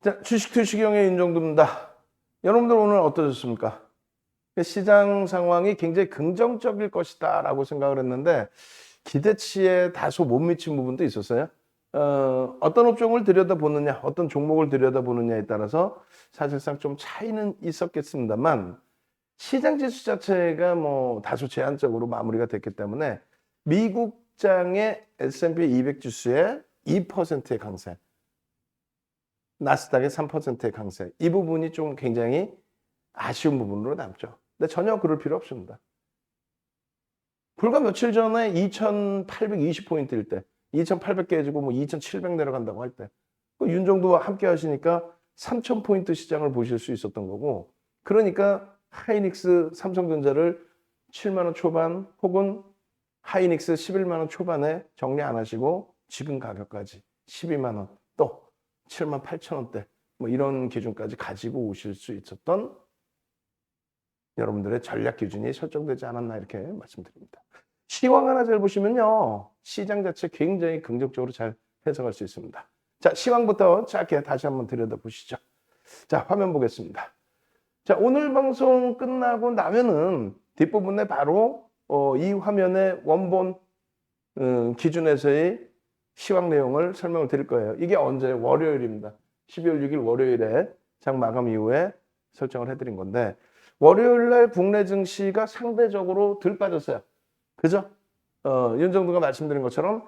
자, 주식 투시경의 윤정두입니다. 여러분들 오늘 어떠셨습니까? 시장 상황이 굉장히 긍정적일 것이다라고 생각을 했는데 기대치에 다소 못 미친 부분도 있었어요. 어떤 업종을 들여다보느냐, 어떤 종목을 들여다보느냐에 따라서 사실상 좀 차이는 있었겠습니다만 시장 지수 자체가 뭐 다소 제한적으로 마무리가 됐기 때문에 미국장의 S&P 200 지수의 2%의 강세, 나스닥의 3%의 강세, 이 부분이 좀 굉장히 아쉬운 부분으로 남죠. 근데 전혀 그럴 필요 없습니다. 불과 며칠 전에 2,820포인트일 때, 2,800 깨지고 뭐 2,700 내려간다고 할 때, 윤정도와 함께 하시니까 3,000포인트 시장을 보실 수 있었던 거고, 그러니까 하이닉스, 삼성전자를 7만 원 초반 혹은 하이닉스 11만 원 초반에 정리 안 하시고 지금 가격까지 12만 원, 또 7만 8천 원대 뭐 이런 기준까지 가지고 오실 수 있었던 여러분들의 전략 기준이 설정되지 않았나 이렇게 말씀드립니다. 시황 하나 잘 보시면요. 시장 자체 굉장히 긍정적으로 잘 해석할 수 있습니다. 자, 시황부터 짧게 다시 한번 들여다보시죠. 자, 화면 보겠습니다. 자, 오늘 방송 끝나고 나면은 뒷부분에 바로 이 화면의 원본 기준에서의 시황 내용을 설명을 드릴 거예요. 이게 언제? 월요일입니다. 12월 6일 월요일에 장 마감 이후에 설정을 해드린 건데 월요일 날 국내 증시가 상대적으로 덜 빠졌어요. 그죠? 윤정도가 말씀드린 것처럼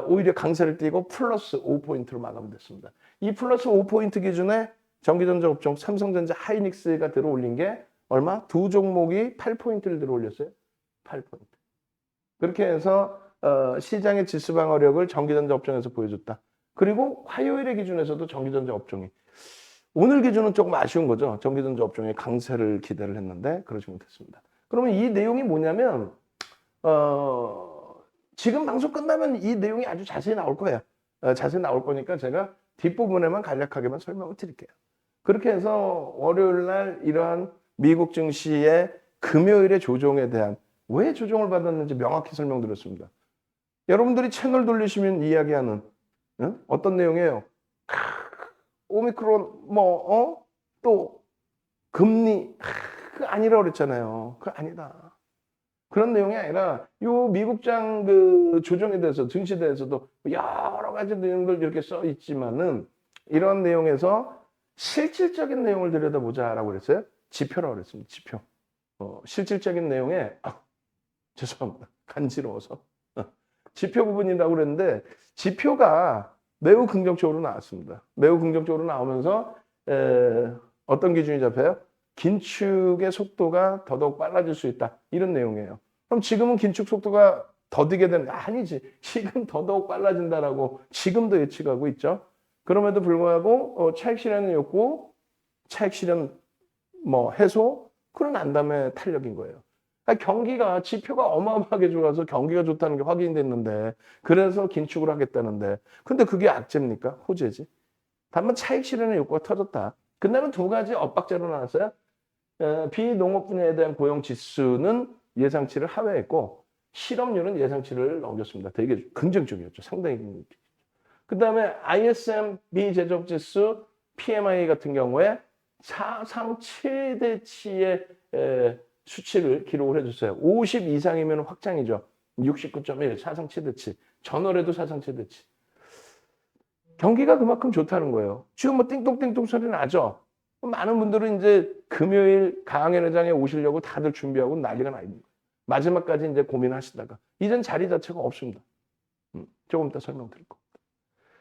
오히려 강세를 띠고 플러스 5포인트로 마감됐습니다. 이 플러스 5포인트 기준에 전기전자 업종 삼성전자 하이닉스가 들어올린 게 얼마? 두 종목이 8포인트를 들어올렸어요. 8포인트. 그렇게 해서 시장의 지수 방어력을 전기전자 업종에서 보여줬다. 그리고 화요일의 기준에서도 전기전자 업종이 오늘 기준은 조금 아쉬운 거죠. 전기전자 업종의 강세를 기대를 했는데 그러지 못했습니다. 그러면 이 내용이 뭐냐면 지금 방송 끝나면 이 내용이 아주 자세히 나올 거예요. 자세히 나올 거니까 제가 뒷부분에만 간략하게만 설명을 드릴게요. 그렇게 해서 월요일 날 이러한 미국 증시의 금요일의 조정에 대한 왜 조정을 받았는지 명확히 설명드렸습니다. 여러분들이 채널 돌리시면 이야기하는 어떤 내용이에요? 오미크론 또 금리 그거 아니라고 그랬잖아요. 그거 아니다. 그런 내용이 아니라 요 미국장 그 조정에 대해서 증시에 대해서도 여러 가지 내용들 이렇게 써 있지만은 이런 내용에서 실질적인 내용을 들여다보자라고 그랬어요. 지표라고 그랬습니다. 지표. 실질적인 내용에 죄송합니다. 간지러워서 지표 부분이라고 그랬는데 지표가 매우 긍정적으로 나왔습니다. 매우 긍정적으로 나오면서 어떤 기준이 잡혀요? 긴축의 속도가 더더욱 빨라질 수 있다. 이런 내용이에요. 그럼 지금은 긴축 속도가 더디게 되는 아니지. 지금 더더욱 빨라진다라고 지금도 예측하고 있죠. 그럼에도 불구하고 차익 실현 욕구, 차익 실현 해소, 그런 난 다음에 탄력인 거예요. 경기가 지표가 어마어마하게 좋아서 경기가 좋다는 게 확인됐는데 그래서 긴축을 하겠다는데 근데 그게 악재입니까? 호재지. 다만 차익 실현의 욕구가 터졌다. 그다음에 두 가지 엇박자로 나왔어요. 비농업 분야에 대한 고용 지수는 예상치를 하회했고 실업률은 예상치를 넘겼습니다. 되게 긍정적이었죠. 상당히. 그다음에 ISM 비제조업 지수 PMI 같은 경우에 사상 최대치의 수치를 기록을 해줬어요. 50 이상이면 확장이죠. 69.1 사상 최대치. 전월에도 사상 최대치. 경기가 그만큼 좋다는 거예요. 지금 뭐 띵똥띵똥 소리 나죠. 많은 분들은 이제 금요일 강항현 회장에 오시려고 다들 준비하고 난리가 나 있는 거예요. 마지막까지 이제 고민하시다가 이젠 자리 자체가 없습니다. 조금 이따 설명드릴 겁니다.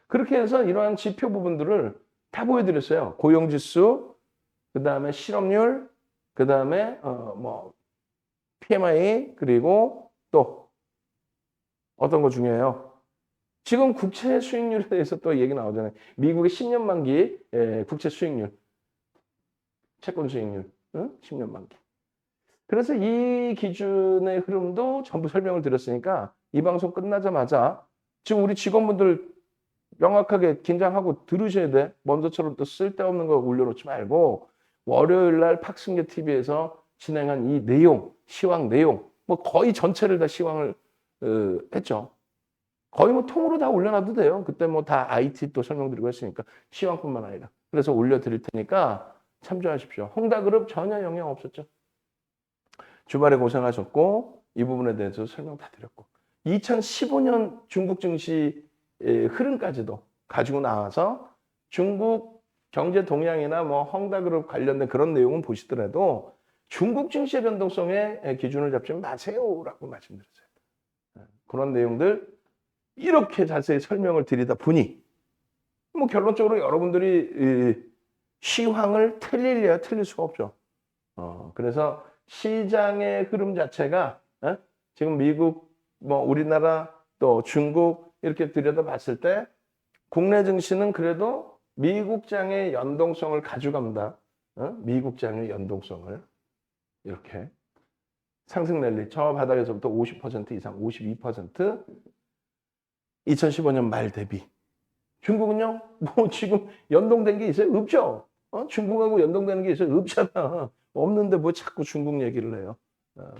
그렇게 해서 이러한 지표 부분들을 다 보여드렸어요. 고용지수, 그 다음에 실업률, 그 다음에 PMI 그리고 또 어떤 거 중요해요? 지금 국채 수익률에 대해서 또 얘기 나오잖아요. 미국의 10년 만기 국채 수익률, 채권 수익률, 10년 만기. 그래서 이 기준의 흐름도 전부 설명을 드렸으니까 이 방송 끝나자마자 지금 우리 직원분들 명확하게 긴장하고 들으셔야 돼. 먼저처럼 또 쓸데없는 거 올려놓지 말고 월요일 날 팍승계 TV에서 진행한 이 내용, 시황 내용, 거의 전체를 다 시황을 했죠. 거의 통으로 다 올려놔도 돼요. 그때 다 IT 또 설명드리고 했으니까 시황뿐만 아니라. 그래서 올려드릴 테니까 참조하십시오. 홍다그룹 전혀 영향 없었죠. 주말에 고생하셨고 이 부분에 대해서 설명 다 드렸고 2015년 중국 증시 흐름까지도 가지고 나와서 중국 경제 동향이나 뭐 헝다그룹 관련된 그런 내용은 보시더라도 중국 증시의 변동성에 기준을 잡지 마세요라고 말씀드렸어요. 그런 내용들 이렇게 자세히 설명을 드리다 보니 뭐 결론적으로 여러분들이 시황을 틀리려야 틀릴 수가 없죠. 그래서 시장의 흐름 자체가 지금 미국, 뭐 우리나라 또 중국 이렇게 들여다봤을 때 국내 증시는 그래도 미국장의 연동성을 가져갑니다. 미국장의 연동성을 이렇게 상승 랠리 저 바닥에서부터 50% 이상, 52% 2015년 말 대비. 중국은요, 뭐 지금 연동된 게 있어요? 없죠. 중국하고 연동되는 게 있어요? 없잖아. 없는데 뭐 자꾸 중국 얘기를 해요.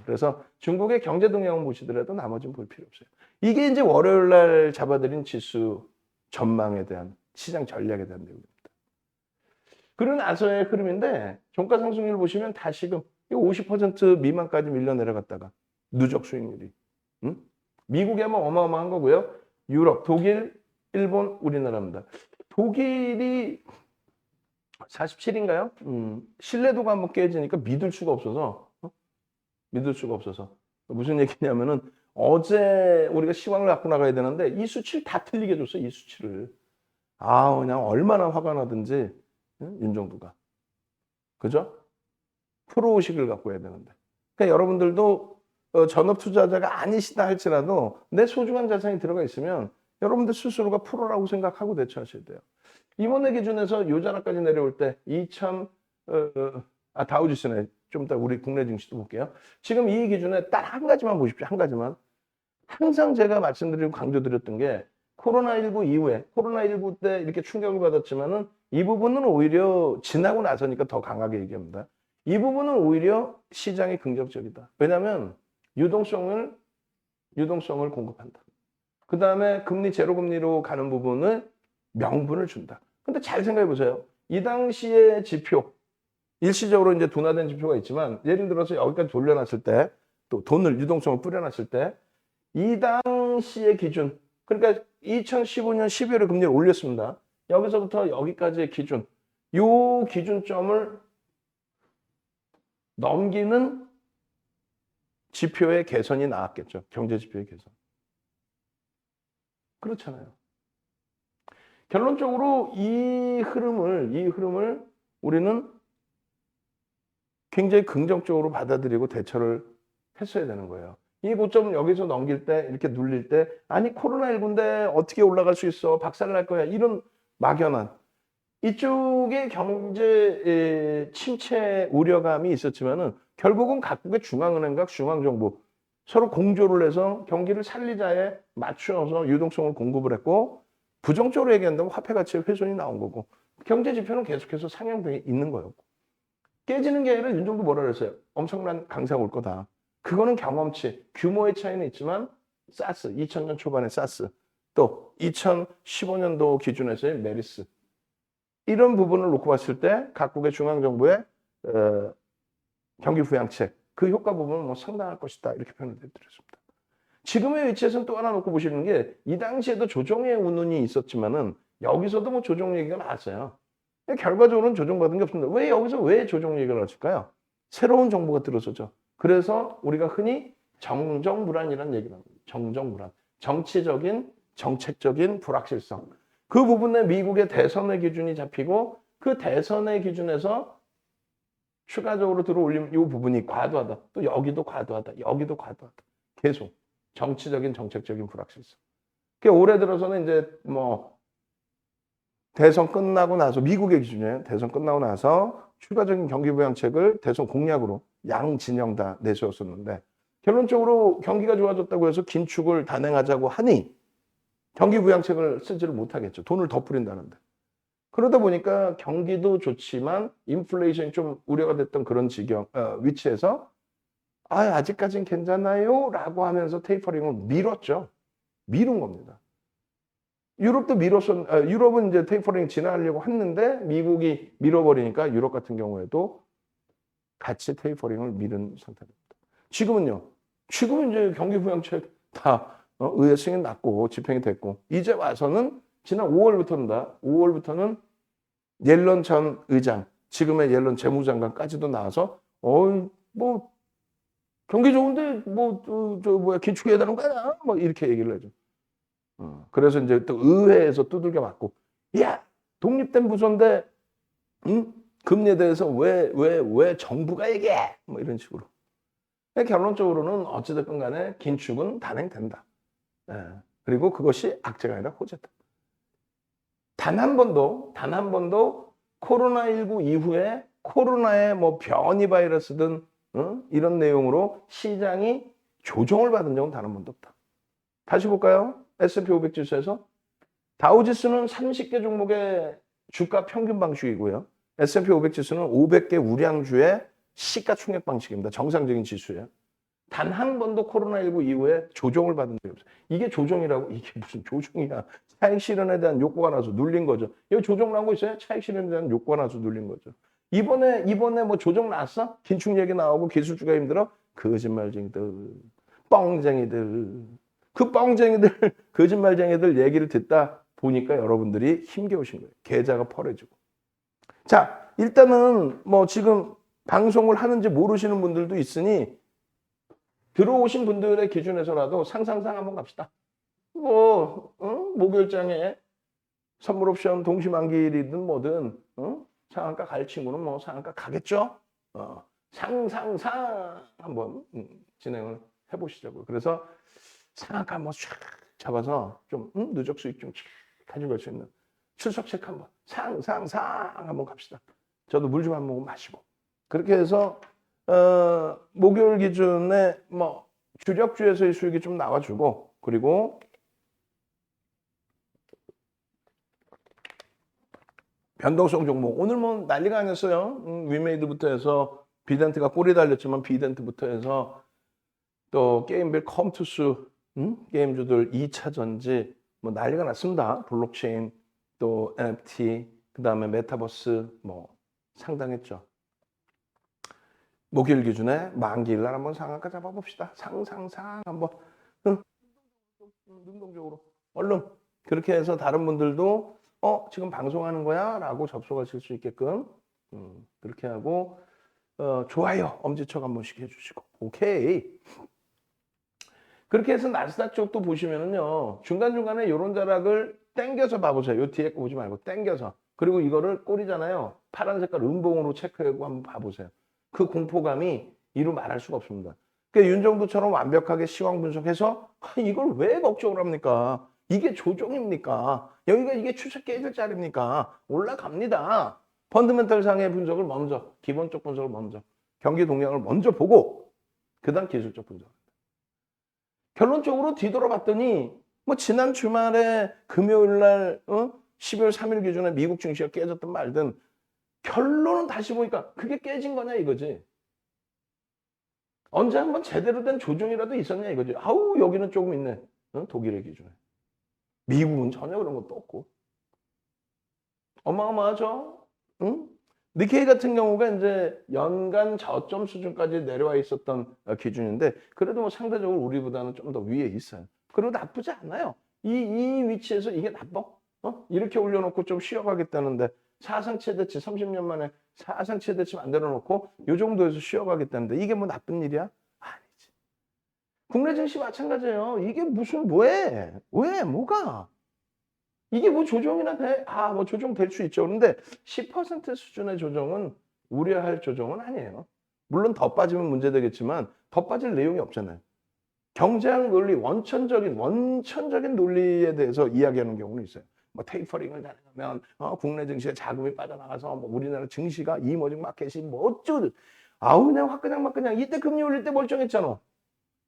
그래서 중국의 경제 동향을 보시더라도 나머지는 볼 필요 없어요. 이게 이제 월요일 날 잡아드린 지수 전망에 대한 시장 전략에 대한 내용입니다. 그런 나서의 흐름인데 종가 상승률 보시면 다시금 50% 미만까지 밀려 내려갔다가 누적 수익률이 미국이 아마 어마어마한 거고요. 유럽, 독일, 일본, 우리나라입니다. 독일이 47인가요? 신뢰도가 한번 깨지니까 믿을 수가 없어서 무슨 얘기냐면은 어제 우리가 시황을 갖고 나가야 되는데 이 수치를 다 틀리게 줬어. 이 수치를. 그냥 얼마나 화가 나든지 윤정두가. 그죠? 프로의식을 갖고 해야 되는데. 그러니까 여러분들도 전업 투자자가 아니시다 할지라도 내 소중한 자산이 들어가 있으면 여러분들 스스로가 프로라고 생각하고 대처하셔야 돼요. 이번에 기준에서 요 자락까지 내려올 때 다우지수네. 좀 이따 우리 국내 증시도 볼게요. 지금 이 기준에 딱 한 가지만 보십시오. 한 가지만. 항상 제가 말씀드리고 강조드렸던 게 코로나19 이후에 코로나19 때 이렇게 충격을 받았지만은 이 부분은 오히려 지나고 나서니까 더 강하게 얘기합니다. 이 부분은 오히려 시장이 긍정적이다. 왜냐하면 유동성을 공급한다. 그 다음에 금리 제로금리로 가는 부분을 명분을 준다. 근데 잘 생각해 보세요. 이 당시의 지표, 일시적으로 이제 둔화된 지표가 있지만 예를 들어서 여기까지 돌려놨을 때 또 돈을 유동성을 뿌려놨을 때 이 당시의 기준, 그러니까 2015년 12월에 금리를 올렸습니다. 여기서부터 여기까지의 기준, 요 기준점을 넘기는 지표의 개선이 나왔겠죠. 경제 지표의 개선. 그렇잖아요. 결론적으로 이 흐름을 우리는 굉장히 긍정적으로 받아들이고 대처를 했어야 되는 거예요. 이 고점을 여기서 넘길 때, 이렇게 눌릴 때, 아니, 코로나19인데 어떻게 올라갈 수 있어? 박살날 거야. 이런 막연한. 이쪽에 경제 침체 우려감이 있었지만은 결국은 각국의 중앙은행과 중앙정부 서로 공조를 해서 경기를 살리자에 맞추어서 유동성을 공급을 했고 부정적으로 얘기한다면 화폐 가치의 훼손이 나온 거고 경제 지표는 계속해서 상향돼 있는 거였고 깨지는 게 아니라 윤정도 뭐라 그랬어요? 엄청난 강세가 올 거다. 그거는 경험치, 규모의 차이는 있지만 사스, 2000년 초반의 사스, 또 2015년도 기준에서의 메리스 이런 부분을 놓고 봤을 때 각국의 중앙정부의 경기 부양책 그 효과 부분은 뭐 상당할 것이다 이렇게 표현을 드렸습니다. 지금의 위치에서는 또 하나 놓고 보시는 게 이 당시에도 조정의 운운이 있었지만은 여기서도 뭐 조정 얘기가 나왔어요. 결과적으로는 조정받은 게 없습니다. 왜 여기서 왜 조정 얘기를 하실까요? 새로운 정부가 들어서죠. 그래서 우리가 흔히 정정불안이라는 얘기를 합니다. 정정불안. 정치적인, 정책적인 불확실성. 그 부분에 미국의 대선의 기준이 잡히고 그 대선의 기준에서 추가적으로 들어올리면 이 부분이 과도하다. 또 여기도 과도하다. 여기도 과도하다. 계속 정치적인, 정책적인 불확실성. 그러니까 올해 들어서는 이제 뭐 대선 끝나고 나서 미국의 기준이에요. 대선 끝나고 나서 추가적인 경기 부양책을 대선 공약으로 양 진영 다 내세웠었는데 결론적으로 경기가 좋아졌다고 해서 긴축을 단행하자고 하니 경기 부양책을 쓰지를 못하겠죠. 돈을 더 뿌린다는데. 그러다 보니까 경기도 좋지만 인플레이션이 좀 우려가 됐던 그런 위치에서 아직까지는 괜찮아요 라고 하면서 테이퍼링을 미뤘죠. 미룬 겁니다. 유럽도 유럽은 이제 테이퍼링 진행하려고 했는데 미국이 밀어버리니까 유럽 같은 경우에도 같이 테이퍼링을 미룬 상태입니다. 지금은요. 지금은 이제 경기 부양책 다 의회 승인 났고 집행이 됐고 이제 와서는 지난 5월부터는 옐런 전 의장, 지금의 옐런 재무장관까지도 나와서 뭐 경기 좋은데 긴축해야 되는 거야? 뭐 이렇게 얘기를 해줘. 그래서 이제 또 의회에서 두들겨 맞고, 야, 독립된 부서인데, 응? 금리에 대해서 왜 정부가 얘기해? 뭐 이런 식으로. 결론적으로는 어찌됐건 간에 긴축은 단행된다. 예. 그리고 그것이 악재가 아니라 호재다. 단 한 번도 코로나19 이후에 코로나의 뭐 변이 바이러스든 이런 내용으로 시장이 조정을 받은 적은 단 한 번도 없다. 다시 볼까요? S&P 500 지수에서 다우지수는 30개 종목의 주가 평균 방식이고요. S&P 500 지수는 500개 우량주의 시가총액 방식입니다. 정상적인 지수예요. 단 한 번도 코로나19 이후에 조정을 받은 적이 없어요. 이게 조정이라고? 이게 무슨 조정이야. 차익 실현에 대한 욕구가 나서 눌린 거죠. 여기 조정 나온 거 있어요? 차익 실현에 대한 욕구가 나서 눌린 거죠. 이번에 뭐 조정 났어? 긴축 얘기 나오고 기술주가 힘들어? 거짓말쟁이들, 뻥쟁이들. 그 뻥쟁이들, 거짓말쟁이들 얘기를 듣다 보니까 여러분들이 힘겨우신 거예요. 계좌가 펄해지고. 자, 일단은 뭐 지금 방송을 하는지 모르시는 분들도 있으니 들어오신 분들의 기준에서라도 상상상 한번 갑시다. 목요일장에 선물 옵션 동시만기일이든 뭐든, 상한가 갈 친구는 뭐 상한가 가겠죠? 상상상 한번 진행을 해보시자고요. 그래서 상한가 한번 쫙 잡아서 좀 누적 수익 좀 가져갈 수 있는 출석 체크 한번 상상상 한번 갑시다. 저도 물 좀 한 모금 마시고 그렇게 해서 목요일 기준에 뭐 주력주에서의 수익이 좀 나와주고 그리고 변동성 종목 오늘 뭐 난리가 아니었어요. 위메이드부터 해서 비덴트가 꼬리 달렸지만 비덴트부터 해서 또 게임빌 컴투스 게임주들 2차 전지 뭐 난리가 났습니다. 블록체인 또 NFT 그다음에 메타버스 뭐 상당했죠. 목요일 기준에 만기일 날 한번 상한가 잡아봅시다. 상상상 한번 능동적으로 얼른 그렇게 해서 다른 분들도 지금 방송하는 거야? 라고 접속하실 수 있게끔 그렇게 하고 좋아요 엄지척 한 번씩 해주시고 오케이. 그렇게 해서 나스닥 쪽도 보시면은요 중간중간에 이런 자락을 당겨서 봐보세요. 요 뒤에 거 보지 말고 당겨서 그리고 이거를 꼬리잖아요. 파란 색깔 음봉으로 체크하고 한번 봐보세요. 그 공포감이 이루 말할 수가 없습니다. 그러니까 윤정부처럼 완벽하게 시황 분석해서 이걸 왜 걱정을 합니까? 이게 조정입니까? 여기가 이게 추세 깨질 자리입니까? 올라갑니다. 펀드멘털 상의 분석을 먼저, 기본적 분석을 먼저, 경기 동향을 먼저 보고 그다음 기술적 분석. 결론적으로 뒤돌아봤더니 뭐 지난 주말에 금요일 날 12월 3일 기준에 미국 증시가 깨졌든 말든 결론은 다시 보니까 그게 깨진 거냐 이거지. 언제 한번 제대로 된 조정이라도 있었냐 이거지. 아우 여기는 조금 있네. 독일의 기준에. 미국은 전혀 그런 것도 없고. 어마어마하죠. 응? 니케이 같은 경우가 이제 연간 저점 수준까지 내려와 있었던 기준인데 그래도 뭐 상대적으로 우리보다는 좀 더 위에 있어요. 그리고 나쁘지 않아요. 이 위치에서 이게 나빠? 이렇게 올려놓고 좀 쉬어가겠다는데 사상 최대치 30년 만에 사상 최대치 만들어 놓고 이 정도에서 쉬어가겠다는데 이게 뭐 나쁜 일이야? 아니지. 국내 증시 마찬가지예요. 이게 무슨 뭐해? 왜? 뭐가? 이게 뭐 조정이나 돼? 뭐 조정될 수 있죠. 그런데 10% 수준의 조정은 우려할 조정은 아니에요. 물론 더 빠지면 문제되겠지만 더 빠질 내용이 없잖아요. 경제학 논리, 원천적인 논리에 대해서 이야기하는 경우는 있어요. 뭐 테이퍼링을 단행하면 국내 증시에 자금이 빠져나가서 뭐 우리나라 증시가 이머징 마켓이 뭐 어쩌고 그냥 화끈냥 이때 금리 올릴 때 멀쩡했잖아.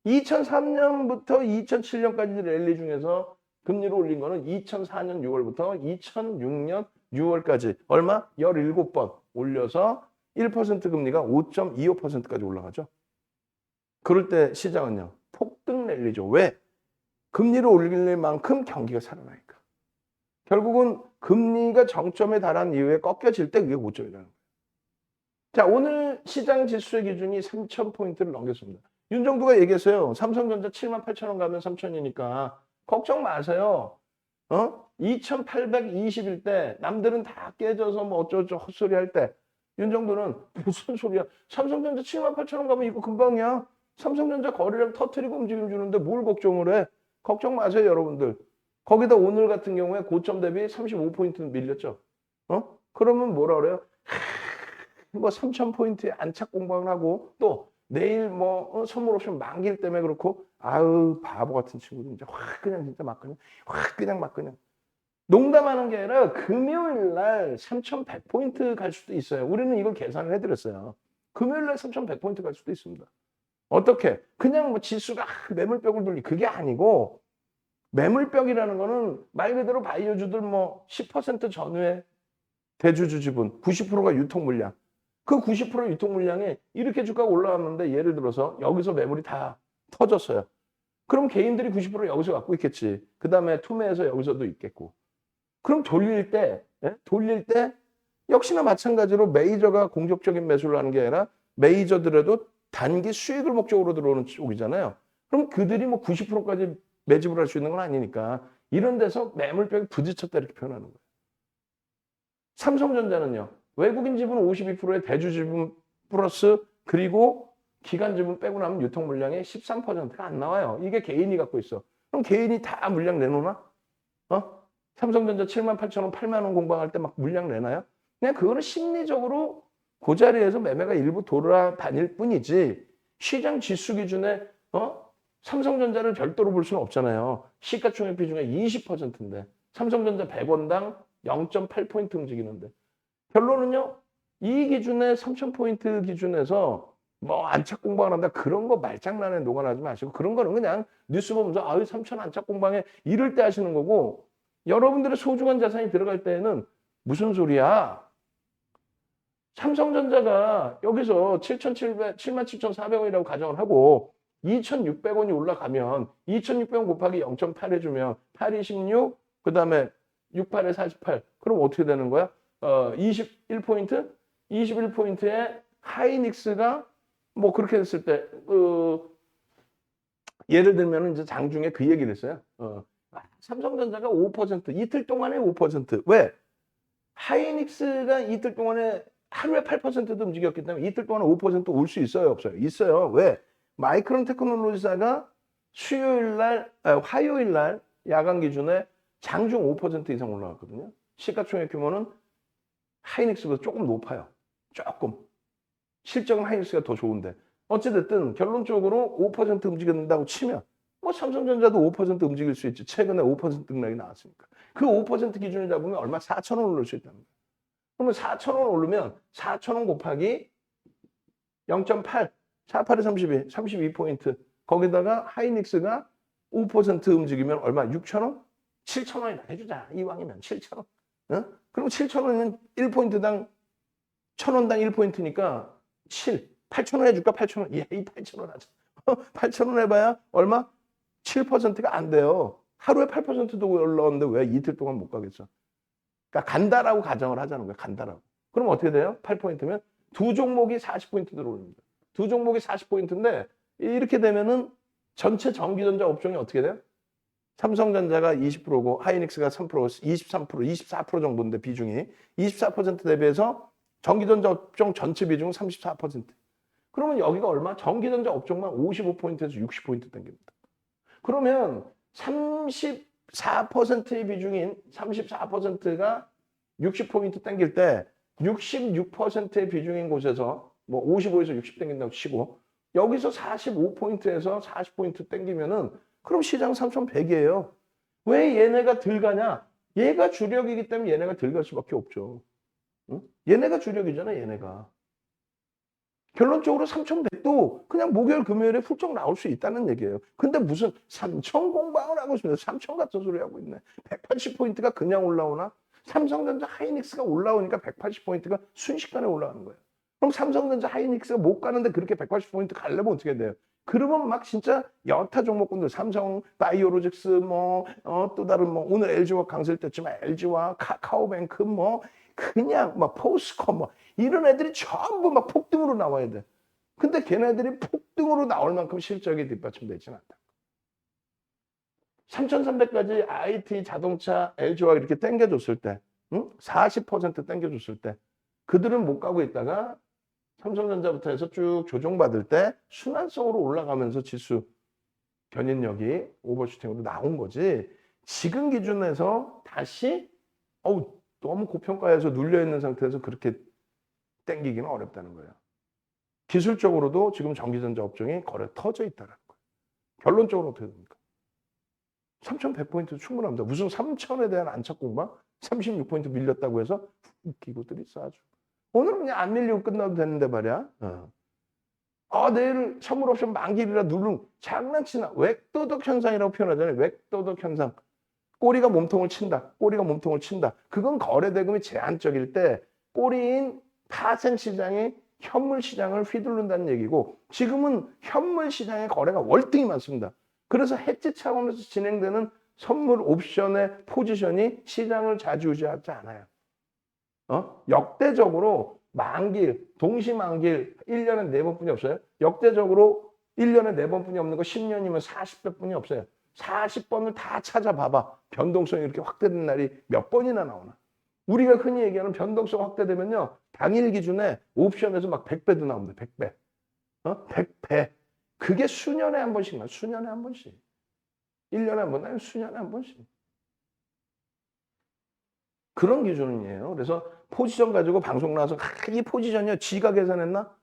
2003년부터 2007년까지 랠리 중에서 금리를 올린 거는 2004년 6월부터 2006년 6월까지 얼마? 17번 올려서 1% 금리가 5.25%까지 올라가죠. 그럴 때 시장은요. 폭등 랠리죠. 왜? 금리를 올릴 만큼 경기가 살아나니까. 결국은 금리가 정점에 달한 이후에 꺾여질 때 그게 고점이라는 거예요. 자, 오늘 시장 지수의 기준이 3,000포인트를 넘겼습니다. 윤정부가 얘기했어요. 삼성전자 78,000원 가면 3,000이니까 걱정 마세요. 2,820일 때 남들은 다 깨져서 뭐 어쩌고저쩌고 헛소리 할 때 윤정부는 무슨 소리야. 삼성전자 78,000원 가면 이거 금방이야. 삼성전자 거래량 터트리고 움직임 주는데 뭘 걱정을 해. 걱정 마세요, 여러분들. 거기다 오늘 같은 경우에 고점 대비 35포인트 밀렸죠. 그러면 뭐라 그래요? 뭐 3,000포인트에 안착 공방을 하고 또 내일 뭐 선물 옵션 만기일 때문에 그렇고 아유 바보 같은 친구들 진짜 확 그냥 진짜 막 그냥 확 그냥 막 그냥 농담하는 게 아니라 금요일 날 3,100포인트 갈 수도 있어요. 우리는 이걸 계산을 해드렸어요. 금요일 날 3,100포인트 갈 수도 있습니다. 어떻게? 그냥 뭐 지수가 매물벽을 돌리 그게 아니고 매물벽이라는 거는 말 그대로 바이오주들 뭐 10% 전후에 대주주 지분 90%가 유통 물량. 그 90% 유통 물량에 이렇게 주가가 올라왔는데 예를 들어서 여기서 매물이 다 터졌어요. 그럼 개인들이 90% 여기서 갖고 있겠지. 그 다음에 투매해서 여기서도 있겠고. 그럼 돌릴 때 역시나 마찬가지로 메이저가 공격적인 매수를 하는 게 아니라 메이저들에도 단기 수익을 목적으로 들어오는 쪽이잖아요. 그럼 그들이 뭐 90%까지 매집을 할 수 있는 건 아니니까 이런 데서 매물벽이 부딪혔다 이렇게 표현하는 거예요. 삼성전자는요. 외국인 지분 52%에 대주 지분 플러스 그리고 기관 지분 빼고 나면 유통 물량의 13%가 안 나와요. 이게 개인이 갖고 있어. 그럼 개인이 다 물량 내놓나? 삼성전자 78,000원, 8만 원 공방할 때 막 물량 내나요? 그냥 그거는 심리적으로 그 자리에서 매매가 일부 돌아다닐 뿐이지 시장 지수 기준에 삼성전자를 별도로 볼 수는 없잖아요. 시가총액 비중이 20%인데 삼성전자 100원당 0.8포인트 움직이는데 결론은요. 이 기준에 3,000포인트 기준에서 뭐 안착 공방을 한다 그런 거 말장난에 녹아나지 마시고 그런 거는 그냥 뉴스 보면서 아유 3,000 안착 공방에 이럴 때 하시는 거고 여러분들의 소중한 자산이 들어갈 때에는 무슨 소리야? 삼성전자가 여기서 77,400원이라고 가정을 하고 2,600원이 올라가면 2,600원 곱하기 0.8 해주면 8이 16, 그 다음에 68에 48. 그럼 어떻게 되는 거야? 21포인트? 21포인트에 하이닉스가 뭐 그렇게 됐을 때, 예를 들면 이제 장중에 그 얘기를 했어요. 삼성전자가 5%, 이틀 동안에 5%. 왜? 하이닉스가 이틀 동안에 하루에 8%도 움직였기 때문에 이틀 동안에 5%올 수 있어요? 없어요? 있어요. 왜? 마이크론 테크놀로지사가 화요일 날 야간 기준에 장중 5% 이상 올라갔거든요. 시가총액 규모는 하이닉스보다 조금 높아요. 조금. 실적은 하이닉스가 더 좋은데. 어찌됐든 결론적으로 5% 움직인다고 치면 뭐 삼성전자도 5% 움직일 수 있지. 최근에 5% 등락이 나왔으니까. 그 5% 기준을 잡으면 얼마? 4,000원 오를 수 있다는 거예요. 그러면 4,000원 오르면 4,000원 곱하기 0.8, 48에 32, 32포인트. 거기다가 하이닉스가 5% 움직이면 얼마? 6,000원? 7,000원이나 해주자. 이왕이면 7,000원. 그럼 7,000원이면 1포인트당 1,000원당 1포인트니까 7. 8,000원 해줄까? 8,000원. 예, 이 8,000원 하자. 8,000원 해봐야 얼마? 7%가 안 돼요. 하루에 8%도 올라왔는데 왜 이틀 동안 못 가겠어? 그러니까 간다라고 가정을 하자는 거예요. 간다라고. 그럼 어떻게 돼요? 8포인트면 두 종목이 40포인트 들어옵니다. 두 종목이 40포인트인데 이렇게 되면은 전체 전기전자 업종이 어떻게 돼요? 삼성전자가 20%고 하이닉스가 3%, 23%, 24% 정도인데 비중이 24% 대비해서 전기전자 업종 전체 비중은 34%. 그러면 여기가 얼마? 전기전자 업종만 55포인트에서 60포인트 당깁니다. 그러면 34%의 비중인 34%가 60포인트 당길 때 66%의 비중인 곳에서 뭐 55에서 60 당긴다고 치고 여기서 45포인트에서 40포인트 당기면은 그럼 시장 3,100이에요. 왜 얘네가 덜 가냐? 얘가 주력이기 때문에 얘네가 덜 갈 수밖에 없죠. 응? 얘네가 주력이잖아, 얘네가. 결론적으로 3,100도 그냥 목요일, 금요일에 훌쩍 나올 수 있다는 얘기예요. 근데 무슨 3,000 공방을 하고 있습니다. 3,000 같은 소리 하고 있네. 180포인트가 그냥 올라오나? 삼성전자 하이닉스가 올라오니까 180포인트가 순식간에 올라가는 거예요. 그럼 삼성전자 하이닉스가 못 가는데 그렇게 180포인트 가려면 어떻게 돼요? 그러면 막 진짜 여타 종목군들 삼성 바이오로직스 또 다른 오늘 LG와 강세를 뗐지만 LG와 카카오뱅크 그냥 막 포스코 이런 애들이 전부 막 폭등으로 나와야 돼. 근데 걔네들이 폭등으로 나올 만큼 실적이 뒷받침되지는 않다. 3,300까지 IT, 자동차, LG와 이렇게 땡겨줬을 때, 40% 땡겨줬을 때, 그들은 못 가고 있다가 삼성전자부터 해서 쭉 조정받을 때 순환성으로 올라가면서 지수 견인력이 오버슈팅으로 나온 거지. 지금 기준에서 다시 너무 고평가해서 눌려있는 상태에서 그렇게 땡기기는 어렵다는 거예요. 기술적으로도 지금 전기전자 업종이 거래 터져 있다는 거예요. 결론적으로 어떻게 됩니까? 3,100포인트 충분합니다. 무슨 3,000에 대한 안착 공방? 36포인트 밀렸다고 해서 웃기고들 있어 아주. 오늘은 그냥 안 밀리고 끝나도 되는데 말이야. 내일 선물 옵션 만기일이라 누르는 장난치나 웩도덕 현상이라고 표현하잖아요. 웩도덕 현상. 꼬리가 몸통을 친다. 꼬리가 몸통을 친다. 그건 거래 대금이 제한적일 때 꼬리인 파생 시장이 현물 시장을 휘두른다는 얘기고 지금은 현물 시장의 거래가 월등히 많습니다. 그래서 해지 차원에서 진행되는 선물 옵션의 포지션이 시장을 좌지우지하지 않아요. 역대적으로 만기일, 동시만기일 1년에 4번뿐이 없어요. 역대적으로 1년에 4번뿐이 없는 거 10년이면 40배뿐이 없어요. 40번을 다 찾아봐봐. 변동성이 이렇게 확대된 날이 몇 번이나 나오나. 우리가 흔히 얘기하는 변동성 확대되면요. 당일 기준에 옵션에서 막 100배도 나옵니다. 100배. 100배. 그게 수년에 한 번씩 나와요. 수년에 한 번씩. 1년에 한 번, 아니면 수년에 한 번씩. 그런 기준이에요. 그래서 포지션 가지고 방송 나와서 이 포지션이야. 지가 계산했나?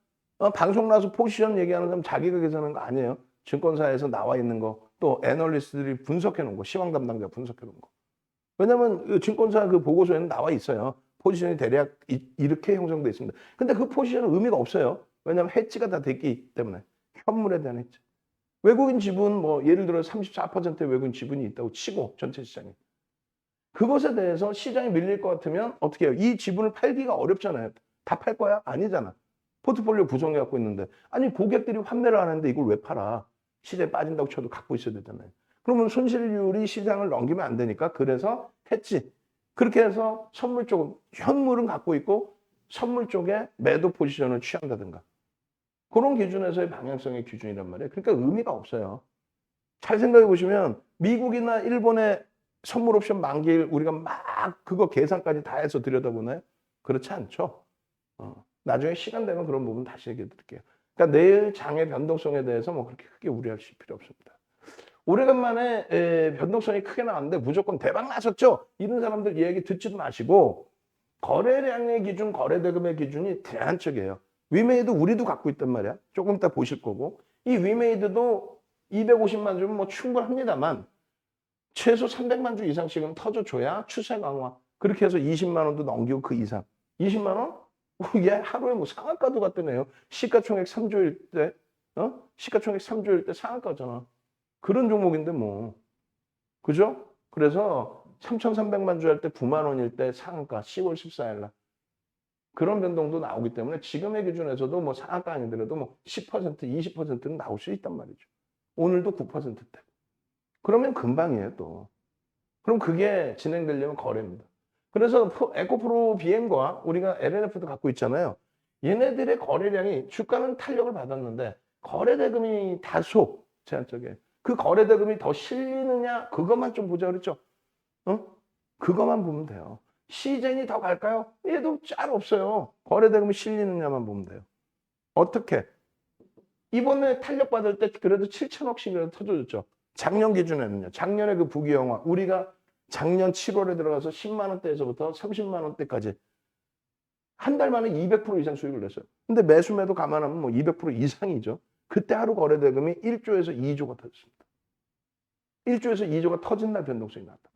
방송 나와서 포지션 얘기하는 사람 자기가 계산한 거 아니에요. 증권사에서 나와 있는 거, 또 애널리스트들이 분석해 놓은 거, 시황 담당자 분석해 놓은 거. 왜냐면 증권사 그 보고서에는 나와 있어요. 포지션이 대략 이렇게 형성되어 있습니다. 근데 그 포지션은 의미가 없어요. 왜냐면 해지가 다 됐기 때문에. 현물에 대한 해지. 외국인 지분 예를 들어 34%의 외국인 지분이 있다고 치고 전체 시장에. 그것에 대해서 시장이 밀릴 것 같으면 어떻게 해요? 이 지분을 팔기가 어렵잖아요. 다 팔 거야? 아니잖아. 포트폴리오 구성해 갖고 있는데. 아니 고객들이 환매를 하는데 이걸 왜 팔아? 시장에 빠진다고 쳐도 갖고 있어야 되잖아요. 그러면 손실률이 시장을 넘기면 안 되니까 그래서 했지. 그렇게 해서 선물 쪽은 현물은 갖고 있고 선물 쪽에 매도 포지션을 취한다든가. 그런 기준에서의 방향성의 기준이란 말이에요. 그러니까 의미가 없어요. 잘 생각해 보시면 미국이나 일본의 선물 옵션 만기일 우리가 막 그거 계산까지 다 해서 들여다보나요? 그렇지 않죠. 나중에 시간 되면 그런 부분 다시 얘기해 드릴게요. 그러니까 내일 장의 변동성에 대해서 그렇게 크게 우려하실 필요 없습니다. 오래간만에 변동성이 크게 나왔는데 무조건 대박 나셨죠? 이런 사람들 얘기 듣지도 마시고 거래량의 기준, 거래대금의 기준이 제한적이에요. 위메이드 우리도 갖고 있단 말이야. 조금 이따 보실 거고. 이 위메이드도 250만 주면 충분합니다만 최소 300만 주 이상씩은 터져줘야 추세 강화. 그렇게 해서 20만 원도 넘기고 그 이상. 20만 원? 얘 하루에 상한가도 갔다네요. 시가총액 3조일 때, 시가총액 3조일 때 상한가잖아. 그런 종목인데 그죠? 그래서 3,300만 주 할 때 9만 원일 때 상한가 10월 14일 날. 그런 변동도 나오기 때문에 지금의 기준에서도 상한가 아니더라도 10%, 20%는 나올 수 있단 말이죠. 오늘도 9%대. 그러면 금방이에요, 또. 그럼 그게 진행되려면 거래입니다. 그래서 에코프로 BM과 우리가 LNF도 갖고 있잖아요. 얘네들의 거래량이 주가는 탄력을 받았는데 거래 대금이 다소 제한적이에요. 그 거래 대금이 더 실리느냐 그것만 좀 보자 그랬죠. 그것만 보면 돼요. 시즌이 더 갈까요? 얘도 짤 없어요. 거래 대금이 실리느냐만 보면 돼요. 어떻게? 이번에 탄력 받을 때 그래도 7천억씩이라도 터져줬죠. 작년 기준에는요. 작년에 그 부귀영화 우리가 작년 7월에 들어가서 10만 원대에서부터 30만 원대까지 한 달 만에 200% 이상 수익을 냈어요. 근데 매수매도 감안하면 200% 이상이죠. 그때 하루 거래 대금이 1조에서 2조가 터졌습니다. 1조에서 2조가 터진 날 변동성이 나왔다.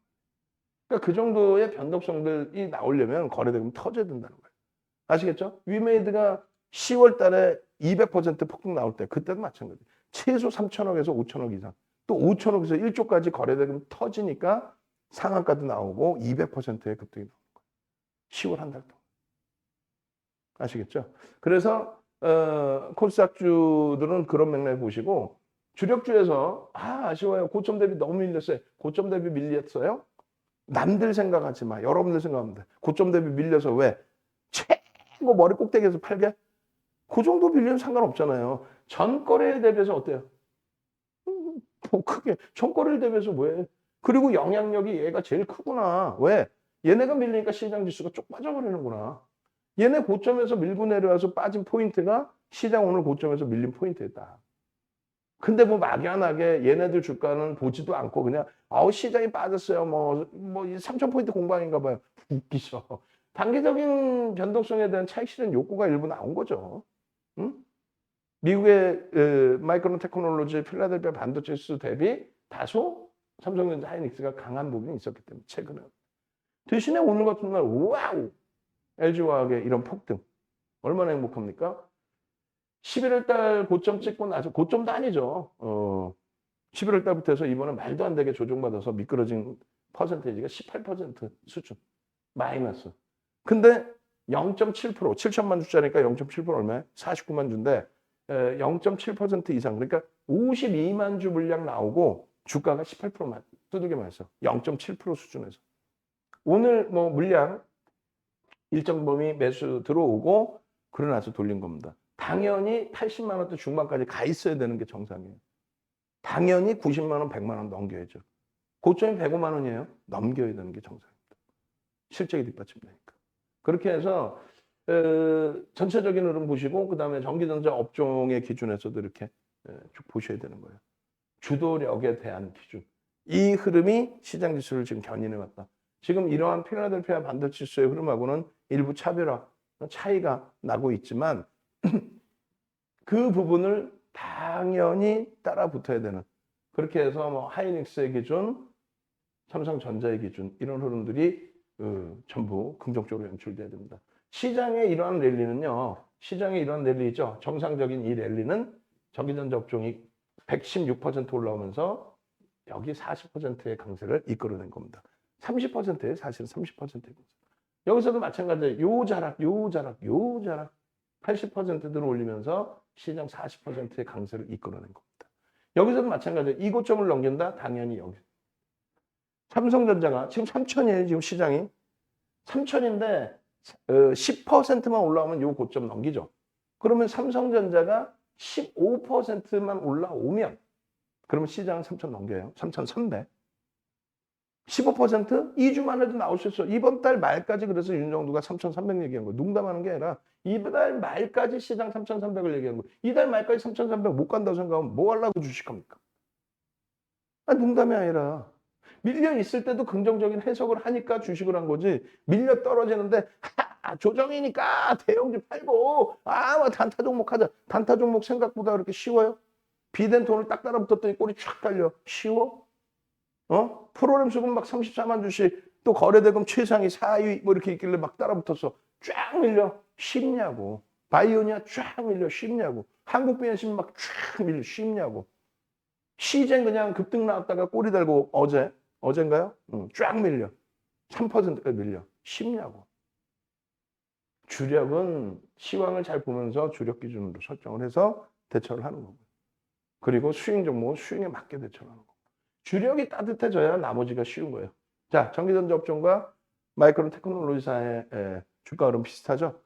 그러니까 그 정도의 변동성들이 나오려면 거래 대금이 터져야 된다는 거예요. 아시겠죠? 위메이드가 10월 달에 200% 폭등 나올 때 그때도 마찬가지. 최소 3천억에서 5천억 이상. 또 5천억에서 1조까지 거래 대금 터지니까 상한가도 나오고 200%의 급등이 나오는 거예요. 10월 한 달 동안. 아시겠죠? 그래서 코스닥주들은 그런 맥락을 보시고 주력주에서 아쉬워요. 고점 대비 너무 밀렸어요. 고점 대비 밀렸어요. 남들 생각하지 마. 여러분들 생각하면 돼. 고점 대비 밀려서 왜? 최고 머리 꼭대기에서 팔게? 그 정도 빌리면 상관없잖아요. 전거래에 대비해서 어때요? 뭐 크게 전거래에 대비해서 왜? 그리고 영향력이 얘가 제일 크구나. 왜? 얘네가 밀리니까 시장 지수가 쭉 빠져버리는구나. 얘네 고점에서 밀고 내려와서 빠진 포인트가 시장 오늘 고점에서 밀린 포인트였다. 근데 뭐 막연하게 얘네들 주가는 보지도 않고 그냥 아우 시장이 빠졌어요. 뭐 3,000포인트 공방인가 봐요. 웃기죠. 단기적인 변동성에 대한 차익 실현 욕구가 일부 나온 거죠. 응? 미국의 마이크론 테크놀로지 필라델피아 반도체 수 대비 다소 삼성전자 하이닉스가 강한 부분이 있었기 때문에 최근에. 대신에 오늘 같은 날 와우 LG화학의 이런 폭등 얼마나 행복합니까? 11월 달 고점 찍고 나서 고점도 아니죠. 11월 달부터 해서 이번에 말도 안 되게 조정받아서 미끄러진 퍼센테이지가 18% 수준. 마이너스. 근데 0.7% 7천만 주짜리니까 0.7% 얼마야? 49만 주인데 0.7% 이상 그러니까 52만 주 물량 나오고 주가가 18%만 두들겨 맞았어. 0.7% 수준에서. 오늘 뭐 물량 일정 범위 매수 들어오고 그러나서 돌린 겁니다. 당연히 80만 원대 중반까지 가 있어야 되는 게 정상이에요. 당연히 90만 원, 100만 원 넘겨야죠. 고점이 105만 원이에요. 넘겨야 되는 게 정상입니다. 실적이 뒷받침되니까. 그렇게 해서 전체적인 흐름 보시고 그다음에 전기전자 업종의 기준에서도 이렇게 쭉 보셔야 되는 거예요. 주도력에 대한 기준. 이 흐름이 시장 지수를 지금 견인해 왔다. 지금 이러한 필라델피아 반도체 지수의 흐름하고는 일부 차별화, 차이가 나고 있지만 그 부분을 당연히 따라 붙어야 되는 그렇게 해서 뭐 하이닉스의 기준, 삼성전자의 기준 이런 흐름들이 전부 긍정적으로 연출돼야 됩니다. 시장의 이러한 랠리는요. 시장의 이러한 랠리죠. 정상적인 이 랠리는 전기전자 업종이 116% 올라오면서 여기 40%의 강세를 이끌어낸 겁니다. 30%예요. 사실은 30%의 강세. 여기서도 마찬가지예요. 요 자락 80%를 올리면서 시장 40%의 강세를 이끌어낸 겁니다. 여기서도 마찬가지예요. 이 고점을 넘긴다? 당연히 여기. 삼성전자가 지금 3천이에요. 지금 시장이. 3천인데 10%만 올라오면 요 고점 넘기죠. 그러면 삼성전자가 15%만 올라오면 그러면 시장은 3천 넘겨요. 3,300. 15% 2주만 해도 나올 수 있어. 이번 달 말까지 그래서 윤정두가 3,300 얘기한 거예요. 농담하는 게 아니라 이번 달 말까지 시장 3,300을 얘기한 거예요. 이달 말까지 3,300 못 간다고 생각하면 뭐 하려고 주식합니까? 농담이 아니라 밀려 있을 때도 긍정적인 해석을 하니까 주식을 한 거지. 밀려 떨어지는데 조정이니까 대형주 팔고 뭐 단타 종목 하자. 단타 종목 생각보다 그렇게 쉬워요? 비된 돈을 딱 따라붙었더니 꼬리 촥 달려. 쉬워? 프로그램 수급 막 34만 주씩 또 거래대금 최상위 4위 뭐 이렇게 있길래 막 따라붙었어. 쫙 밀려. 쉽냐고. 바이오니아 쫙 밀려. 쉽냐고. 한국비엔신 막 쫙 밀려. 쉽냐고. 시젠 그냥 급등 나왔다가 꼬리 달고 어젠가요? 쫙 밀려. 3%가 밀려. 쉽냐고. 주력은 시황을 잘 보면서 주력 기준으로 설정을 해서 대처를 하는 거고요. 그리고 수익 종목은 수익에 맞게 대처를 하는 거고. 주력이 따뜻해져야 나머지가 쉬운 거예요. 자, 전기전자 업종과 마이크론 테크놀로지사의 주가 흐름 비슷하죠?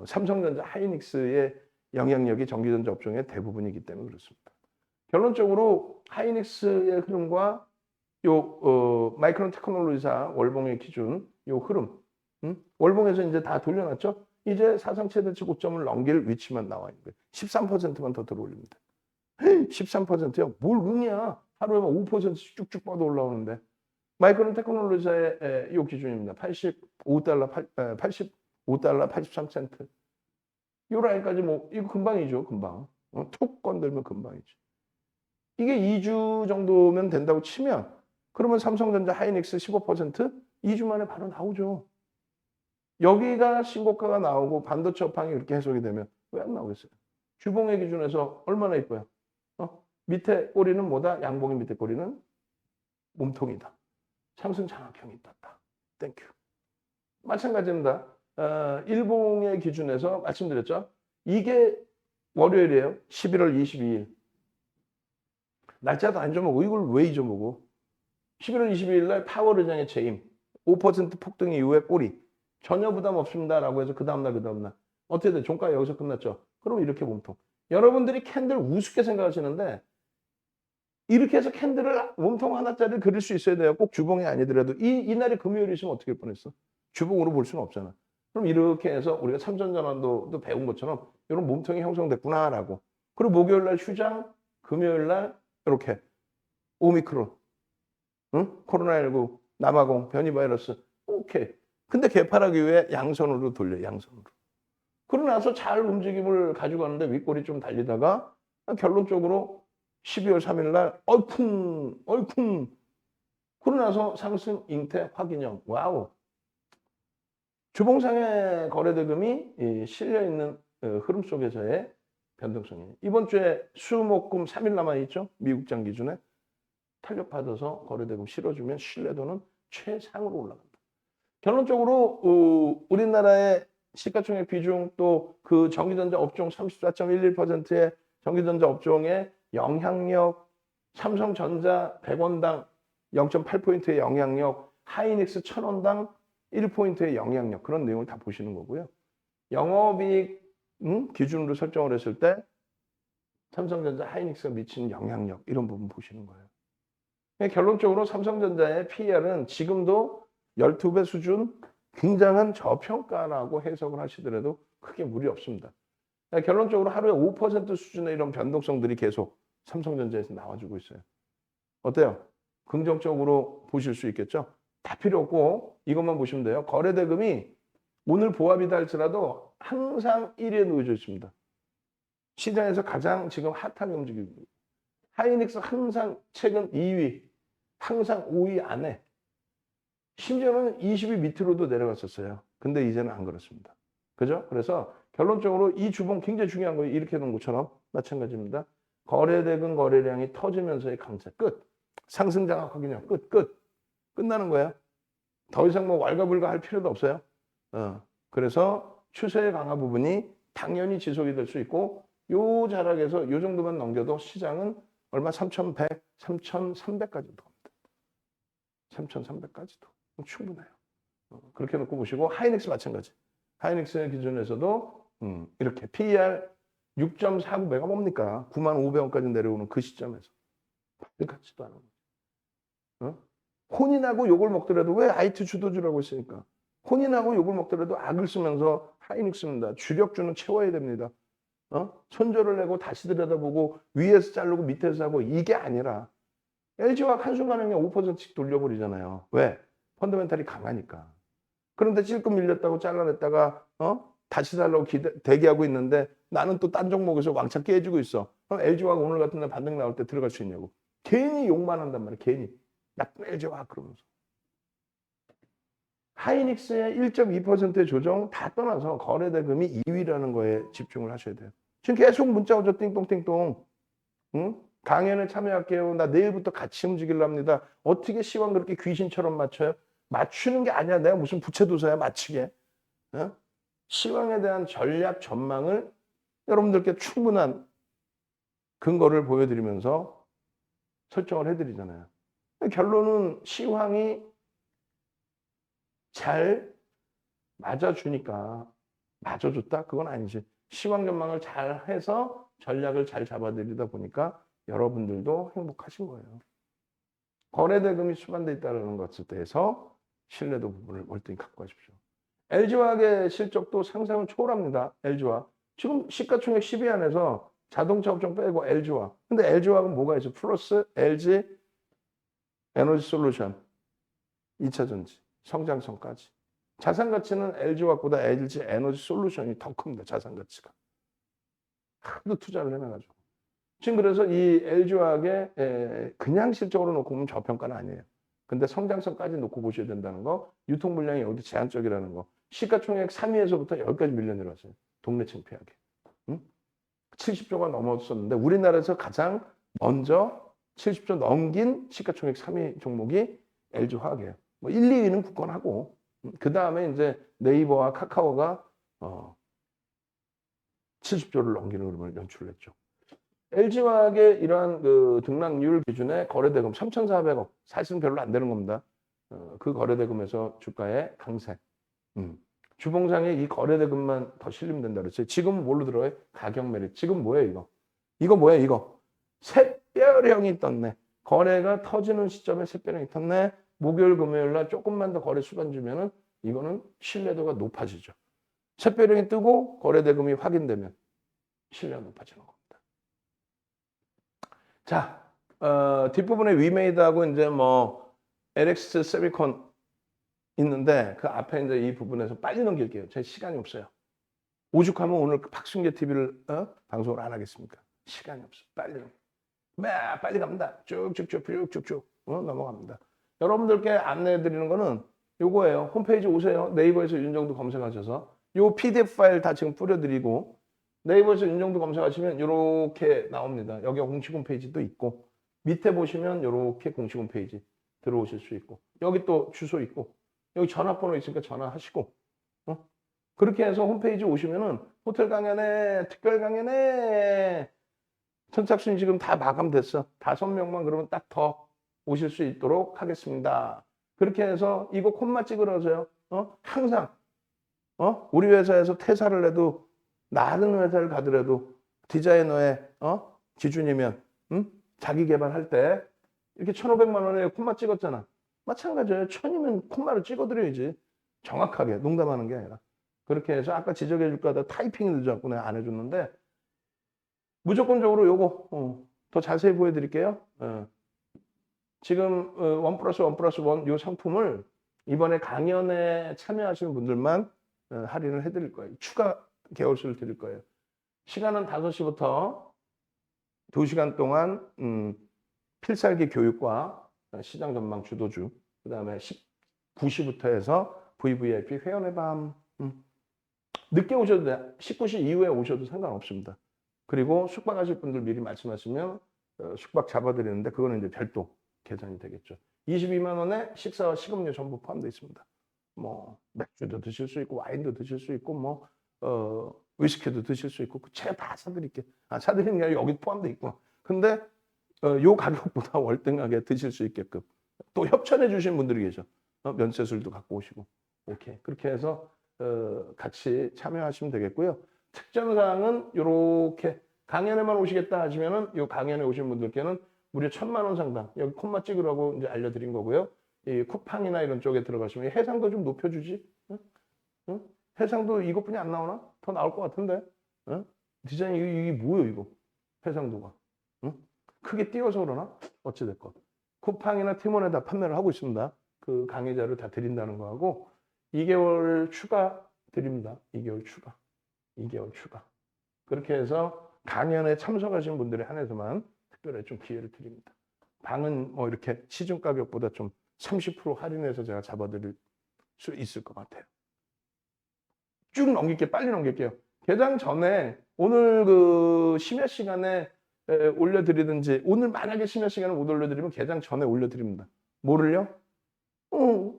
삼성전자 하이닉스의 영향력이 전기전자 업종의 대부분이기 때문에 그렇습니다. 결론적으로 하이닉스의 흐름과 마이크론 테크놀로지사 월봉의 기준 요 흐름 월봉에서 이제 다 돌려놨죠. 이제 사상 최대치 고점을 넘길 위치만 나와 있는 거예요. 13%만 더 들어올립니다. 13%요? 뭘 응이야? 하루에 5%씩 쭉쭉 뻗어 올라오는데 마이크론 테크놀로지사의 이 기준입니다. 85달러, 85달러 83센트. 이 라인까지 뭐 이거 금방이죠, 금방. 툭 건들면 금방이죠. 이게 2주 정도면 된다고 치면 그러면 삼성전자 하이닉스 15% 2주 만에 바로 나오죠. 여기가 신고가가 나오고 반도체 업황이 그렇게 해석이 되면 왜 안 나오겠어요? 주봉의 기준에서 얼마나 이뻐요? 밑에 꼬리는 뭐다? 양봉의 밑에 꼬리는 몸통이다. 상승 장악형이 떴다. 땡큐. 마찬가지입니다. 일봉의 기준에서 말씀드렸죠. 이게 월요일이에요. 11월 22일. 날짜도 안 잊어먹고 이걸 왜 잊어먹어? 11월 22일 날 파월 의장의 재임. 5% 폭등 이후에 꼬리. 전혀 부담 없습니다라고 해서 그 다음날. 어떻게 돼? 종가 여기서 끝났죠. 그럼 이렇게 몸통. 여러분들이 캔들 우습게 생각하시는데 이렇게 해서 캔들을 몸통 하나짜리를 그릴 수 있어야 돼요. 꼭 주봉이 아니더라도 이날이 금요일이시면 어떻게 할 뻔했어? 주봉으로 볼 수는 없잖아. 그럼 이렇게 해서 우리가 삼천전환도 배운 것처럼 이런 몸통이 형성됐구나라고. 그리고 목요일 날 휴장, 금요일 날 이렇게 오미크론, 응? 코로나19, 남아공, 변이 바이러스. 오케이. 근데 개파라기 위해 양선으로 돌려, 양선으로. 그러고 나서 잘 움직임을 가져가는데 윗골이 좀 달리다가 결론적으로 12월 3일 날 얼쿵 그러고 나서 상승 잉태 확인형. 와우. 주봉상의 거래대금이 실려있는 흐름 속에서의 변동성이에요. 이번 주에 수목금 3일 남아있죠. 미국장 기준에 탄력받아서 거래대금 실어주면 신뢰도는 최상으로 올라간다. 결론적으로 우리나라의 시가총액 비중 또 그 전기전자 업종 34.11%의 전기전자 업종의 영향력, 삼성전자 100원당 0.8포인트의 영향력, 하이닉스 1000원당 1포인트의 영향력, 그런 내용을 다 보시는 거고요. 영업이익 기준으로 설정을 했을 때 삼성전자, 하이닉스가 미치는 영향력, 이런 부분 보시는 거예요. 결론적으로 삼성전자의 PER은 지금도 12배 수준, 굉장한 저평가라고 해석을 하시더라도 크게 무리 없습니다. 결론적으로 하루에 5% 수준의 이런 변동성들이 계속 삼성전자에서 나와주고 있어요. 어때요? 긍정적으로 보실 수 있겠죠? 다 필요 없고 이것만 보시면 돼요. 거래대금이 오늘 보합이다 할지라도 항상 1위에 놓여져 있습니다. 시장에서 가장 지금 핫하게 움직이고 있습니다. 하이닉스 항상 최근 2위, 항상 5위 안에, 심지어는 20위 밑으로도 내려갔었어요. 근데 이제는 안 그렇습니다. 그죠? 그래서 결론적으로 이 주봉 굉장히 중요한 거예요. 이렇게 놓은 것처럼 마찬가지입니다. 거래대금 거래량이 터지면서의 강세 끝. 상승장악 확인형 끝. 끝나는 거예요. 더 이상 뭐 왈가불가 할 필요도 없어요. 그래서 추세의 강화 부분이 당연히 지속이 될 수 있고 요 자락에서 요 정도만 넘겨도 시장은 얼마 3,100, 3,300까지도 갑니다. 3,300까지도 충분해요. 그렇게 놓고 보시고 하이닉스 마찬가지. 하이닉스 기준에서도 이렇게 PER 6.49배가 뭡니까? 95,500원까지 내려오는 그 시점에서 같지도 않은 거죠. 혼인하고 욕을 먹더라도 왜 IT 주도주라고 했으니까 혼인하고 욕을 먹더라도 악을 쓰면서 하이닉스입니다. 주력주는 채워야 됩니다. 손절을 내고 다시 들여다보고 위에서 자르고 밑에서 하고 이게 아니라 LG화학 한순간에 그냥 5%씩 돌려버리잖아요. 왜? 펀더멘탈이 강하니까. 그런데 찔끔 밀렸다고 잘라냈다가 다시 달라고 대기하고 있는데 나는 또 딴 종목에서 왕창 깨지고 있어. 그럼 LG화학 오늘 같은 날 반등 나올 때 들어갈 수 있냐고. 괜히 욕만 한단 말이야. 괜히. 나쁜 LG화학 그러면서. 하이닉스의 1.2%의 조정 다 떠나서 거래대금이 2위라는 거에 집중을 하셔야 돼요. 지금 계속 문자 오죠. 띵똥띵똥. 응? 강연에 참여할게요. 나 내일부터 같이 움직이려 합니다. 어떻게 시황 그렇게 귀신처럼 맞춰요? 맞추는 게 아니야. 내가 무슨 부채도사야 맞추게. 시황에 대한 전략 전망을 여러분들께 충분한 근거를 보여드리면서 설정을 해드리잖아요. 결론은 시황이 잘 맞아주니까 맞아줬다? 그건 아니지. 시황 전망을 잘 해서 전략을 잘 잡아드리다 보니까 여러분들도 행복하신 거예요. 거래대금이 수반돼 있다는 것에 대해서 신뢰도 부분을 월등히 갖고 가십시오. LG화학의 실적도 상상을 초월합니다. LG화학. 지금 시가총액 10위 안에서 자동차 업종 빼고 LG화학. 근데 LG화학은 뭐가 있어? 플러스 LG 에너지 솔루션, 2차전지, 성장성까지. 자산 가치는 LG화학보다 LG 에너지 솔루션이 더 큽니다. 자산 가치가. 하도 투자를 해놔가지고. 지금 그래서 이 LG화학의 그냥 실적으로 놓고 보면 저평가는 아니에요. 근데 성장성까지 놓고 보셔야 된다는 거, 유통 물량이 여기 제한적이라는 거, 시가총액 3위에서부터 여기까지 밀려 내려왔어요. 동네 창피하게. 70조가 넘었었는데 우리나라에서 가장 먼저 70조 넘긴 시가총액 3위 종목이 LG화학이에요. 뭐 1, 2위는 굳건하고 그 다음에 이제 네이버와 카카오가 70조를 넘기는 흐름을 연출했죠. LG화학의 이러한 그 등락률 기준의 거래대금 3,400억, 사실은 별로 안 되는 겁니다. 그 거래대금에서 주가의 강세. 주봉상에 이 거래대금만 더 실리면 된다 그랬어요. 지금은 뭘로 들어요? 가격 매립. 지금 뭐예요, 이거? 이거 뭐야, 이거? 샛별형이 떴네. 거래가 터지는 시점에 샛별형이 떴네. 목요일, 금요일 날 조금만 더 거래 수간 주면은 이거는 신뢰도가 높아지죠. 샛별형이 뜨고 거래대금이 확인되면 신뢰가 높아지는 겁니다. 자, 뒷부분에 위메이드하고 이제 뭐 LX 세미콘 있는데 그 앞에 이제 이 부분에서 빨리 넘길게요. 제 시간이 없어요. 오죽하면 오늘 박순계 TV를 방송을 안 하겠습니까? 시간이 없어. 빨리 갑니다. 쭉쭉쭉 넘어갑니다. 여러분들께 안내해 드리는 거는 요거예요. 홈페이지 오세요. 네이버에서 윤정두 검색하셔서 요 PDF 파일 다 지금 뿌려드리고 네이버에서 윤정두 검색하시면 이렇게 나옵니다. 여기 공식 홈페이지도 있고 밑에 보시면 이렇게 공식 홈페이지 들어오실 수 있고 여기 또 주소 있고 여기 전화번호 있으니까 전화하시고 그렇게 해서 홈페이지 오시면은 호텔 강연에 특별 강연에 선착순 지금 다 마감됐어. 5명만 그러면 딱 더 오실 수 있도록 하겠습니다. 그렇게 해서 이거 콤마 찍으러서요. 항상 우리 회사에서 퇴사를 해도 다른 회사를 가더라도 디자이너의 기준이면 자기 개발할 때 이렇게 1,500만 원에 콤마 찍었잖아. 마찬가지예요. 1,000이면 콤마를 찍어드려야지. 정확하게 농담하는 게 아니라. 그렇게 해서 아까 지적해 줄 거다 타이핑이 늦어갖고 내가 안 해줬는데 무조건적으로 요거 더 자세히 보여드릴게요. 지금 1+1+1 요 상품을 이번에 강연에 참여하시는 분들만 할인을 해드릴 거예요. 추가 개월수를 드릴 거예요. 시간은 5시부터 2시간 동안 필살기 교육과 시장 전망 주도주, 그 다음에 9시부터 해서 VVIP 회원의 밤. 늦게 오셔도 돼. 19시 이후에 오셔도 상관없습니다. 그리고 숙박하실 분들 미리 말씀하시면 숙박 잡아드리는데 그거는 이제 별도 계산이 되겠죠. 22만 원에 식사와 식음료 전부 포함되어 있습니다. 뭐 맥주도 드실 수 있고 와인도 드실 수 있고 뭐 위스키도 드실 수 있고 제가 다 사드릴게요. 사드리는 게 아니라 여기 포함되어 있고. 근데 요 가격보다 월등하게 드실 수 있게끔 또 협찬해 주신 분들이 계셔. 면세술도 갖고 오시고. 오케이. 그렇게 해서 같이 참여하시면 되겠고요. 특전사항은 이렇게 강연에만 오시겠다 하시면은 이 강연에 오신 분들께는 무려 1,000만 원 상당 여기 콤마 찍으라고 이제 알려드린 거고요. 이 쿠팡이나 이런 쪽에 들어가시면 해상도 좀 높여주지. 응? 해상도 이것뿐이 안 나오나? 더 나올 것 같은데. 응? 디자인 이게 뭐예요 이거? 해상도가. 응? 크게 띄워서 그러나? 어찌됐건. 쿠팡이나 티몬에다 판매를 하고 있습니다. 그 강의자를 다 드린다는 거하고 2개월 추가 드립니다. 2개월 추가. 2개월 추가. 그렇게 해서 강연에 참석하신 분들에 한해서만 특별히 좀 기회를 드립니다. 방은 뭐 이렇게 시중 가격보다 좀 30% 할인해서 제가 잡아드릴 수 있을 것 같아요. 쭉 넘길게요. 빨리 넘길게요. 개장 전에 오늘 그 심야 시간에 올려드리든지 오늘 만약에 심야 시간에 못 올려드리면 개장 전에 올려드립니다. 뭐를요?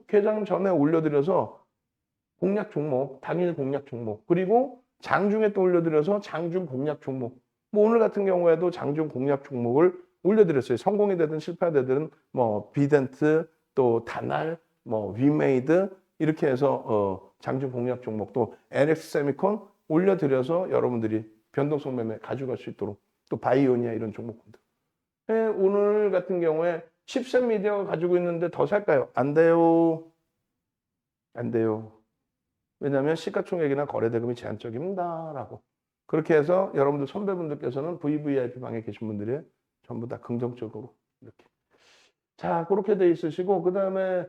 개장 전에 올려드려서 공략 종목, 당일 공략 종목, 그리고 장중에 또 올려드려서 장중 공략 종목. 뭐 오늘 같은 경우에도 장중 공략 종목을 올려드렸어요. 성공이 되든 실패가 되든 뭐 비덴트, 또 다날, 뭐 위메이드 이렇게 해서 장중 공략 종목 또 LX 세미콘 올려드려서 여러분들이 변동성 매매 가져갈 수 있도록 또 바이오니아 이런 종목들. 오늘 같은 경우에 칩셋 미디어가 가지고 있는데 더 살까요? 안 돼요. 안 돼요. 왜냐하면 시가총액이나 거래대금이 제한적입니다. 라고. 그렇게 해서 여러분들 선배분들께서는 VVIP 방에 계신 분들이 전부 다 긍정적으로 이렇게. 자, 그렇게 돼 있으시고, 그 다음에,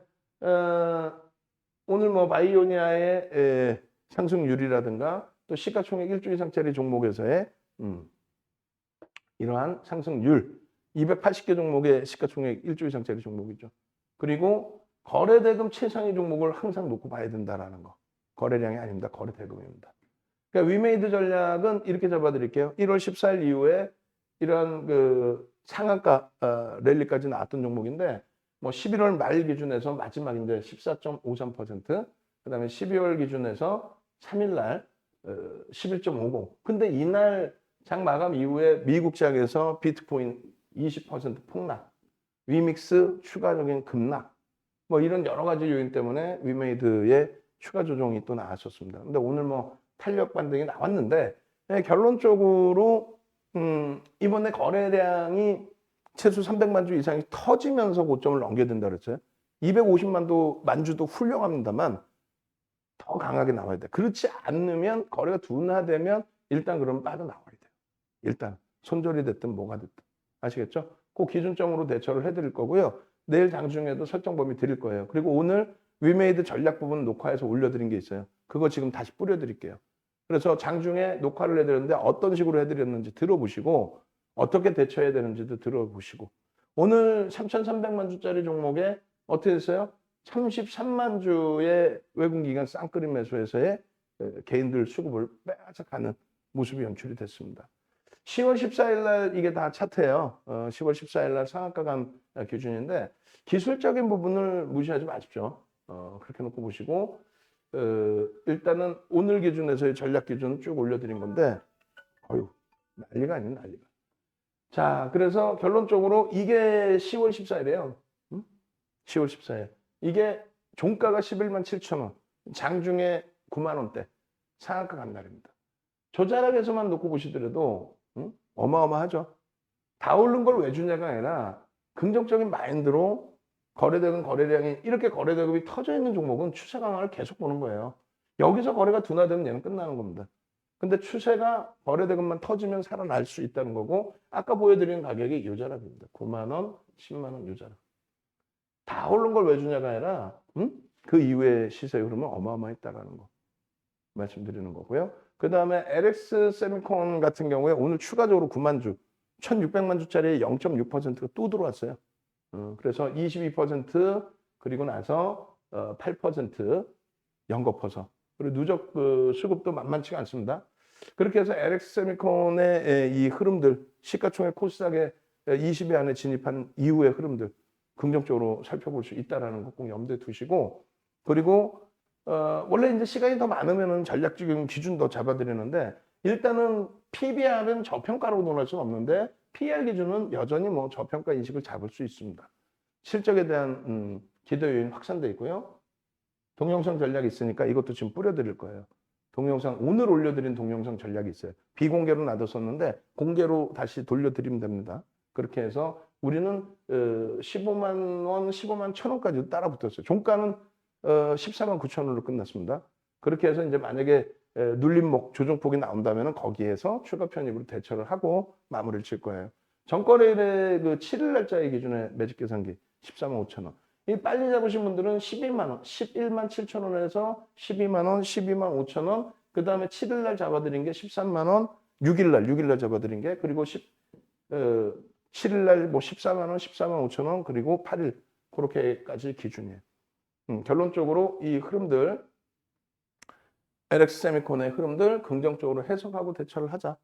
오늘 뭐 바이오니아의 상승률이라든가 또 시가총액 1조 이상짜리 종목에서의 이러한 상승률, 280개 종목의 시가총액 1조 이상짜리 종목이죠. 그리고 거래대금 최상위 종목을 항상 놓고 봐야 된다라는 거. 거래량이 아닙니다. 거래대금입니다. 그러니까 위메이드 전략은 이렇게 잡아드릴게요. 1월 14일 이후에 이런 그 상한가 랠리까지 나왔던 종목인데 뭐 11월 말 기준에서 마지막인데 14.53%, 그다음에 12월 기준에서 3일 날 11.50. 근데 이날 장 마감 이후에 미국 시장에서 비트코인 20% 폭락, 위믹스 추가적인 급락, 뭐 이런 여러 가지 요인 때문에 위메이드의 추가 조정이 또 나왔었습니다. 근데 오늘 뭐 탄력 반등이 나왔는데 결론적으로 이번에 거래량이 최소 300만 주 이상이 터지면서 고점을 넘겨야 된다 그랬어요. 250만 만주도 훌륭합니다만 더 강하게 나와야 돼. 그렇지 않으면 거래가 둔화되면 일단 그럼 빠져나와야 돼요. 일단 손절이 됐든 뭐가 됐든. 아시겠죠? 그 기준점으로 대처를 해드릴 거고요. 내일 장중에도 설정 범위 드릴 거예요. 그리고 오늘 위메이드 전략 부분 녹화해서 올려드린 게 있어요. 그거 지금 다시 뿌려드릴게요. 그래서 장중에 녹화를 해드렸는데 어떤 식으로 해드렸는지 들어보시고 어떻게 대처해야 되는지도 들어보시고 오늘 3,300만 주짜리 종목에 어떻게 됐어요? 33만 주의 외국기관 쌍끌이 매수에서의 개인들 수급을 빼앗아가는 모습이 연출이 됐습니다. 10월 14일 날 이게 다 차트예요. 10월 14일 날 상한가 간 기준인데 기술적인 부분을 무시하지 마십시오. 그렇게 놓고 보시고 일단은 오늘 기준에서의 전략 기준을 쭉 올려드린 건데 어휴 난리가 아니에요 난리가. 자 그래서 결론적으로 이게 10월 14일이에요. 10월 14일. 이게 종가가 11만 7천 원, 장중에 9만 원대 상한가 간 날입니다. 조자락에서만 놓고 보시더라도 어마어마하죠. 다 오른 걸 왜 주냐가 아니라 긍정적인 마인드로 거래대금 거래량이 이렇게 거래대금이 터져 있는 종목은 추세 강화를 계속 보는 거예요. 여기서 거래가 둔화되면 얘는 끝나는 겁니다. 근데 추세가 거래대금만 터지면 살아날 수 있다는 거고 아까 보여드린 가격이 이 자락입니다. 9만 원, 10만 원 이 자락. 다 오른 걸 왜 주냐가 아니라 그 이후에 시세 흐름은 어마어마했다라는 거 말씀드리는 거고요. 그 다음에 LX 세미콘 같은 경우에 오늘 추가적으로 9만 주, 1,600만 주짜리 0.6%가 또 들어왔어요. 그래서 22% 그리고 나서 8% 연거퍼서 그리고 누적 수급도 만만치가 않습니다. 그렇게 해서 LX 세미콘의 이 흐름들 시가총액 코스닥에 20위 안에 진입한 이후의 흐름들 긍정적으로 살펴볼 수 있다는 거 꼭 염두에 두시고 그리고 원래 이제 시간이 더 많으면은 전략적인 기준도 잡아드리는데 일단은 PBR은 저평가로 논할 수는 없는데 PR 기준은 여전히 뭐 저평가 인식을 잡을 수 있습니다. 실적에 대한 기대 요인 확산돼 있고요. 동영상 전략이 있으니까 이것도 지금 뿌려드릴 거예요. 동영상 오늘 올려드린 동영상 전략이 있어요. 비공개로 놔뒀었는데 공개로 다시 돌려드리면 됩니다. 그렇게 해서 우리는 15만 원, 15만 1,000원까지 따라 붙었어요. 종가는 14만 9천 원으로 끝났습니다. 그렇게 해서 이제 만약에 눌림목 조정폭이 나온다면 거기에서 추가 편입으로 대처를 하고 마무리를 칠 거예요. 전거래일의 그 7일 날짜의 기준의 매직 계산기 14만 5천 원. 이 빨리 잡으신 분들은 12만 원, 11만 7천 원에서 12만 원, 12만 5천 원. 그 다음에 7일 날 잡아드린 게 13만 원, 6일 날 잡아드린 게 그리고 7일 날 뭐 14만 원, 14만 5천 원 그리고 8일 그렇게까지 기준이에요. 결론적으로 이 흐름들 LX 세미콘의 흐름들 긍정적으로 해석하고 대처를 하자.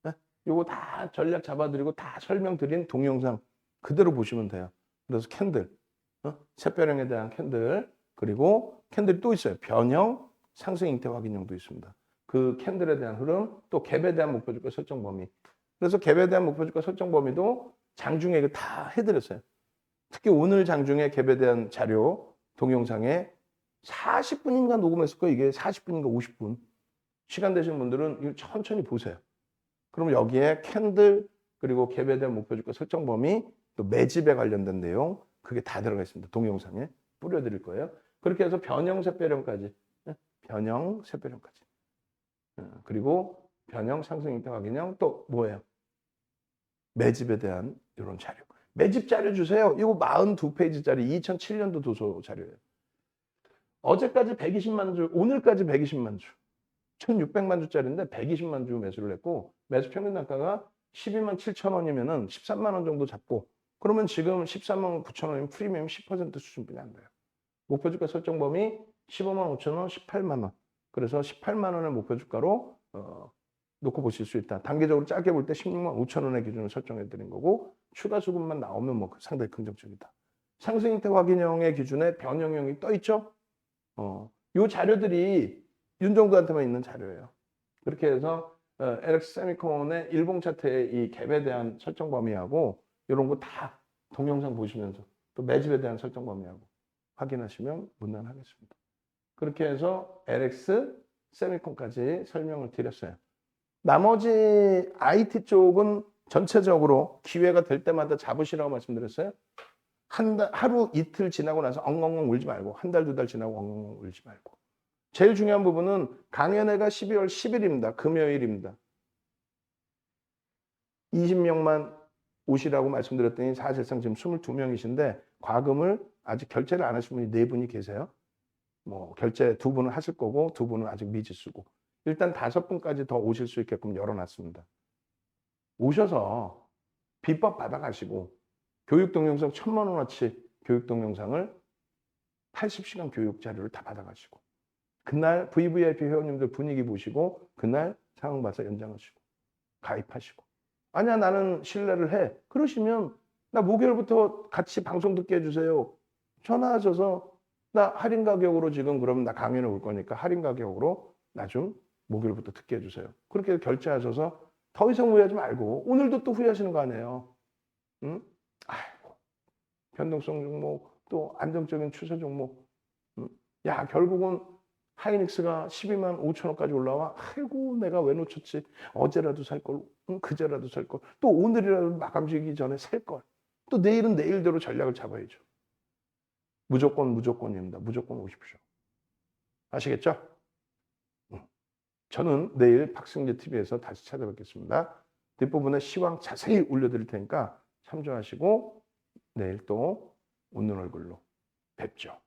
네? 요거 다 전략 잡아드리고 다 설명드린 동영상 그대로 보시면 돼요. 그래서 캔들, 샛별형에 대한 캔들 그리고 캔들이 또 있어요. 변형, 상승 형태 확인형도 있습니다. 그 캔들에 대한 흐름 또 갭에 대한 목표주가 설정 범위. 그래서 갭에 대한 목표주가 설정 범위도 장중에 이거 다 해드렸어요. 특히 오늘 장중에 갭에 대한 자료 동영상에 40분인가 녹음했을 거예요. 이게 40분인가 50분. 시간 되신 분들은 이거 천천히 보세요. 그럼 여기에 캔들 그리고 갭에 대한 목표주가 설정 범위 또 매집에 관련된 내용 그게 다 들어가 있습니다. 동영상에 뿌려드릴 거예요. 그렇게 해서 변형 샛별형까지 변형 샛별형까지 그리고 변형 상승 형태 확인형 또 뭐예요? 매집에 대한 이런 자료. 매집 자료 주세요. 이거 42페이지짜리 2007년도 도서 자료예요. 어제까지 120만 주, 오늘까지 120만 주. 1,600만 주짜리인데 120만 주 매수를 했고 매수 평균 단가가 12만 7천 원이면은 13만 원 정도 잡고 그러면 지금 14만 9천 원이면 프리미엄 10% 수준뿐이 안 돼요. 목표 주가 설정 범위 15만 5천 원, 18만 원. 그래서 18만 원의 목표 주가로 놓고 보실 수 있다. 단기적으로 짧게 볼 때 16만 5천 원의 기준을 설정해 드린 거고 추가 수급만 나오면 뭐 상당히 긍정적이다. 상승 형태 확인형의 기준에 변형형이 떠 있죠. 요 자료들이 윤정도한테만 있는 자료예요. 그렇게 해서 LX 세미콘의 일봉 차트의 이 갭에 대한 설정 범위하고 이런 거 다 동영상 보시면서 또 매집에 대한 설정 범위하고 확인하시면 무난하겠습니다. 그렇게 해서 LX 세미콘까지 설명을 드렸어요. 나머지 IT 쪽은 전체적으로 기회가 될 때마다 잡으시라고 말씀드렸어요. 하루 이틀 지나고 나서 엉엉엉 울지 말고 한 달, 두 달 지나고 엉엉엉 울지 말고. 제일 중요한 부분은 강연회가 12월 10일입니다. 금요일입니다. 20명만 오시라고 말씀드렸더니 사실상 지금 22명이신데 과금을 아직 결제를 안 하신 분이 4분이 계세요. 뭐 결제 2분은 하실 거고 2분은 아직 미지수고. 일단 5분까지 더 오실 수 있게끔 열어놨습니다. 오셔서 비법 받아가시고 교육 동영상 1,000만 원어치 교육 동영상을 80시간 교육 자료를 다 받아가시고 그날 VVIP 회원님들 분위기 보시고 그날 상황 봐서 연장하시고 가입하시고 아니야 나는 신뢰를 해 그러시면 나 목요일부터 같이 방송 듣게 해주세요. 전화하셔서 나 할인 가격으로 지금 그러면 나 강연에 올 거니까 할인 가격으로 나 좀 목요일부터 듣게 해주세요. 그렇게 결제하셔서 더 이상 후회하지 말고 오늘도 또 후회하시는 거 아니에요. 응? 아이고 변동성 종목 또 안정적인 추세 종목 응? 야 결국은 하이닉스가 12만 5천 원까지 올라와 아이고 내가 왜 놓쳤지 어제라도 살걸 응? 그제라도 살걸 또 오늘이라도 마감 지기 전에 살걸 또 내일은 내일대로 전략을 잡아야죠. 무조건입니다. 무조건 오십시오. 아시겠죠? 저는 내일 박승재 TV에서 다시 찾아뵙겠습니다. 뒷부분에 시황 자세히 올려드릴 테니까 참조하시고 내일 또 웃는 얼굴로 뵙죠.